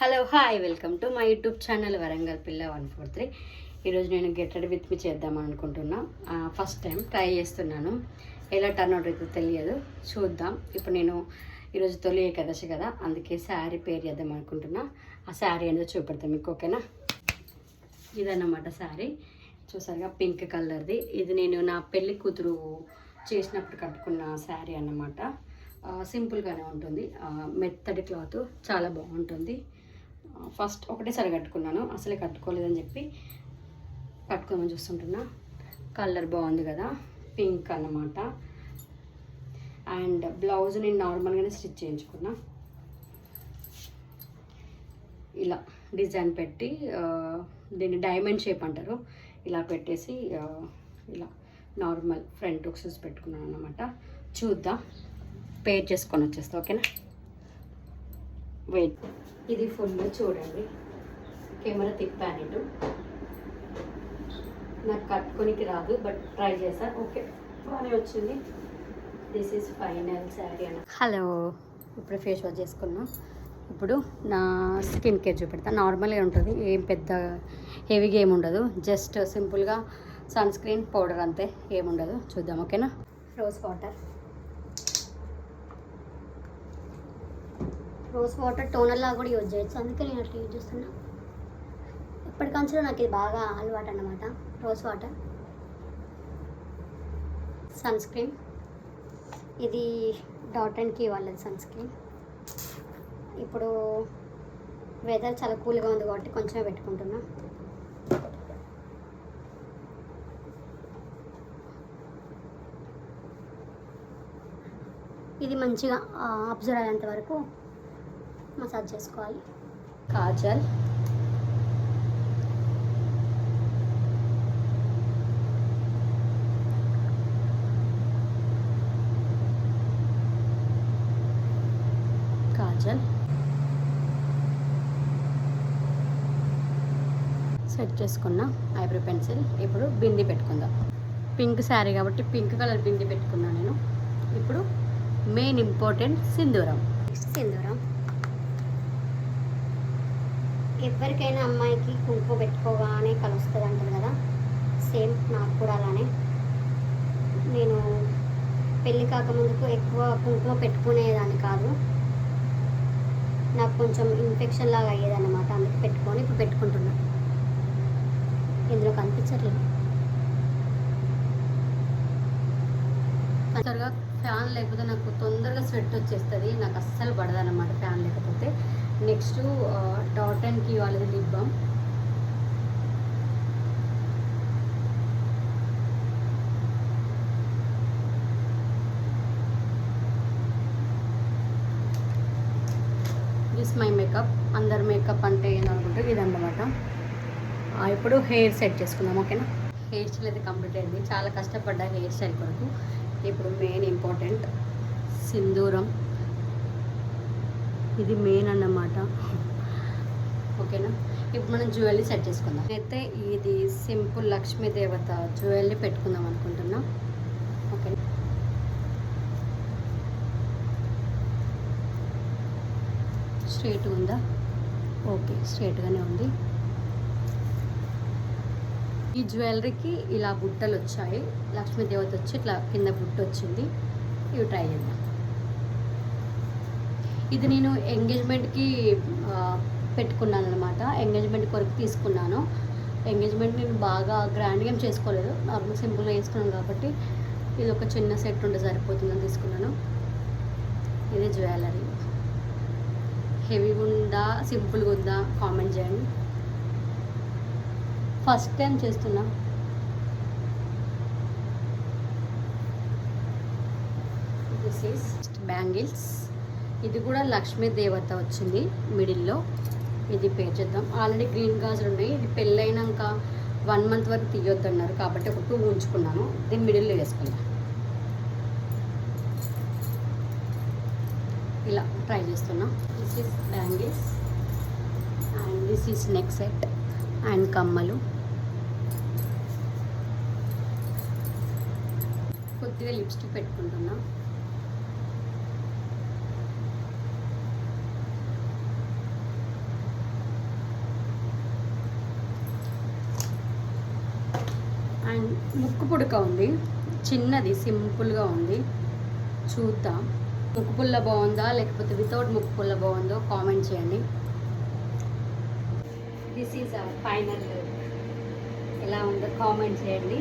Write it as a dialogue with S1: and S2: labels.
S1: Hello hi welcome to my YouTube channel Warangal పిల్ల 143. ఈరోజు నేను గెట్ రెడీ విత్ మీ చేద్దామని అనుకుంటున్నా. ఫస్ట్ టైం ట్రై చేస్తున్నాను. ఎలా టర్న్ అవుట్ అయితే తెలియదు, చూద్దాం. ఇప్పుడు నేను ఈరోజు తొలి ఏకాదశి కదా, అందుకే శారీ పేరు చేద్దాం అనుకుంటున్నా. ఆ శారీ అనేది చూపెడతాం మీకు, ఓకేనా? ఇదన్నమాట శారీ, చూసారుగా, పింక్ కలర్ది. ఇది నేను నా పెళ్ళి కూతురు చేసినప్పుడు కట్టుకున్న శారీ అన్నమాట. సింపుల్గానే ఉంటుంది, మెత్తడి క్లాత్, చాలా బాగుంటుంది. ఫస్ట్ ఒకటేసారి కట్టుకున్నాను, అసలే కట్టుకోలేదని చెప్పి కట్టుకోమని చూస్తుంటున్నా. కలర్ బాగుంది కదా, పింక్ అన్నమాట. అండ్ బ్లౌజ్ నేను నార్మల్గానే స్టిచ్ చేయించుకున్నా. ఇలా డిజైన్ పెట్టి, దీన్ని డైమండ్ షేప్ అంటారు, ఇలా పెట్టేసి ఇలా నార్మల్ ఫ్రంట్ హుక్స్ పెట్టుకున్నాను అన్నమాట. చూద్దాం, పేర్ చేసుకొని వచ్చేస్తా, ఓకేనా? వెయిట్, ఇది ఫుల్ చూడండి. కెమెరా తిప్పాను ఇటు, నాకు కట్టుకోనికి రాదు, బట్ ట్రై చేసా. ఓకే, బాగానే వచ్చింది. దిస్ ఈజ్ ఫైనల్ శారీ అన్న. హలో, ఇప్పుడు ఫేస్ వాష్ చేసుకున్నా. ఇప్పుడు నా స్కిన్ కేర్ చూపెడతా. నార్మల్గా ఉంటుంది, ఏం పెద్ద హెవీగా ఏమి ఉండదు. జస్ట్ సింపుల్గా సన్ స్క్రీన్, పౌడర్, అంతే, ఏముండదు. చూద్దాం, ఓకేనా? రోజ్ వాటర్ టోనర్ లాగా కూడా యూజ్ చేయొచ్చు, అందుకే నేను అట్లా యూజ్ చేస్తున్నా. ఇప్పటికంచలో నాకు ఇది బాగా అలవాటు అన్నమాట. రోజ్ వాటర్, సన్ స్క్రీన్, ఇది డాట్&కీ వాళ్ళది సన్ స్క్రీన్. ఇప్పుడు వెదర్ చాలా కూల్గా ఉంది కాబట్టి కొంచెమే పెట్టుకుంటున్నా. ఇది మంచిగా అబ్జర్వ్ అయ్యేంత వరకు మసాజ్ చేసుకోవాలి. కాజల్, సెట్ చేసుకున్న ఐబ్రో పెన్సిల్. ఇప్పుడు బింది పెట్టుకుందాం. పింక్ శారీ కాబట్టి పింక్ కలర్ బింది పెట్టుకున్నాను నేను. ఇప్పుడు మెయిన్ ఇంపార్టెంట్ సింధూరం. ఎవరికైనా అమ్మాయికి కుంకుమ పెట్టుకోగానే కలుస్తుంది అంటారు కదా, సేమ్ నాకు కూడా అలానే. నేను పెళ్ళి కాకముందుకు ఎక్కువ కుంకుమ పెట్టుకునేదాన్ని కాదు, నాకు కొంచెం ఇన్ఫెక్షన్ లాగా అయ్యేదన్నమాట. అందుకే పెట్టుకొని ఇప్పుడు పెట్టుకుంటున్నా. ఇందులో కనిపించట్లేదు. తొందరగా ఫ్యాన్ లేకపోతే నాకు తొందరగా స్వెట్ వచ్చేస్తుంది, నాకు అస్సలు పడదన్నమాట ఫ్యాన్ లేకపోతే. నెక్స్ట్ డాట్&కీ వాళ్ళది lip balm. This my makeup. అందరు మేకప్ అంటే ఏందనుకుంటే ఇదన్నమాట. ఇప్పుడు హెయిర్ సెట్ చేసుకుందాం, ఓకేనా? హెయిర్ స్టైల్ అయితే కంప్లీట్ అయింది. చాలా కష్టపడ్డా హెయిర్ స్టైల్ కొరకు. ఇప్పుడు మెయిన్ ఇంపార్టెంట్ సింధూరం, ఇది మెయిన్ అన్నమాట, ఓకేనా? ఇప్పుడు మనం జ్యువెలరీ సెట్ చేసుకుందాం. అయితే ఇది సింపుల్ లక్ష్మీ దేవత జ్యువెలరీ పెట్టుకుందాం అనుకుంటున్నా, ఓకే? స్ట్రైట్ ఉందా? ఓకే, స్ట్రైట్గానే ఉంది. ఈ జ్యువెలరీకి ఇలా బుట్టలు వచ్చాయి. లక్ష్మీదేవత వచ్చి ఇట్లా కింద బుట్ట వచ్చింది. ఇవి ట్రై చేద్దాం. ఇది నేను ఎంగేజ్మెంట్కి పెట్టుకున్నాను అనమాట. ఎంగేజ్మెంట్ కొరకు తీసుకున్నాను. ఎంగేజ్మెంట్ నేను బాగా గ్రాండ్గా ఏం చేసుకోలేదు, నార్మల్ సింపుల్గా వేసుకున్నాను కాబట్టి ఇది ఒక చిన్న సెట్ ఉంటే సరిపోతుందని తీసుకున్నాను. ఇది జ్యువెలరీ హెవీగా ఉందా, సింపుల్గా ఉందా కామెంట్ చేయండి. ఫస్ట్ టైం చేస్తున్నా. This is bangles. ఇది కూడా లక్ష్మీ దేవత వచ్చింది మిడిల్లో. ఇది పే చేద్దాం. ఆల్రెడీ గ్రీన్ గాజులు ఉన్నాయి. ఇది పెళ్ళైనాక 1 మంత్ వరకు తీయొద్దు అన్నారు కాబట్టి ఒక 2 ఉంచుకున్నాను. దీన్ని మిడిల్లో వేసుకుందాం. ఇలా ట్రై చేస్తున్నా. This is bangles and this is neck set and కమ్మలు. కొద్దిగా లిప్స్టిక్ పెట్టుకుంటున్నా. ముక్కు పుడక ఉంది, చిన్నది సింపుల్గా ఉంది. చూద్దాం ముక్కు పుల్ల బాగుందా లేకపోతే వితౌట్ ముక్కు పుల్ల బాగుందో కామెంట్ చేయండి. This is our final look. ఎలా ఉందో కామెంట్ చేయండి.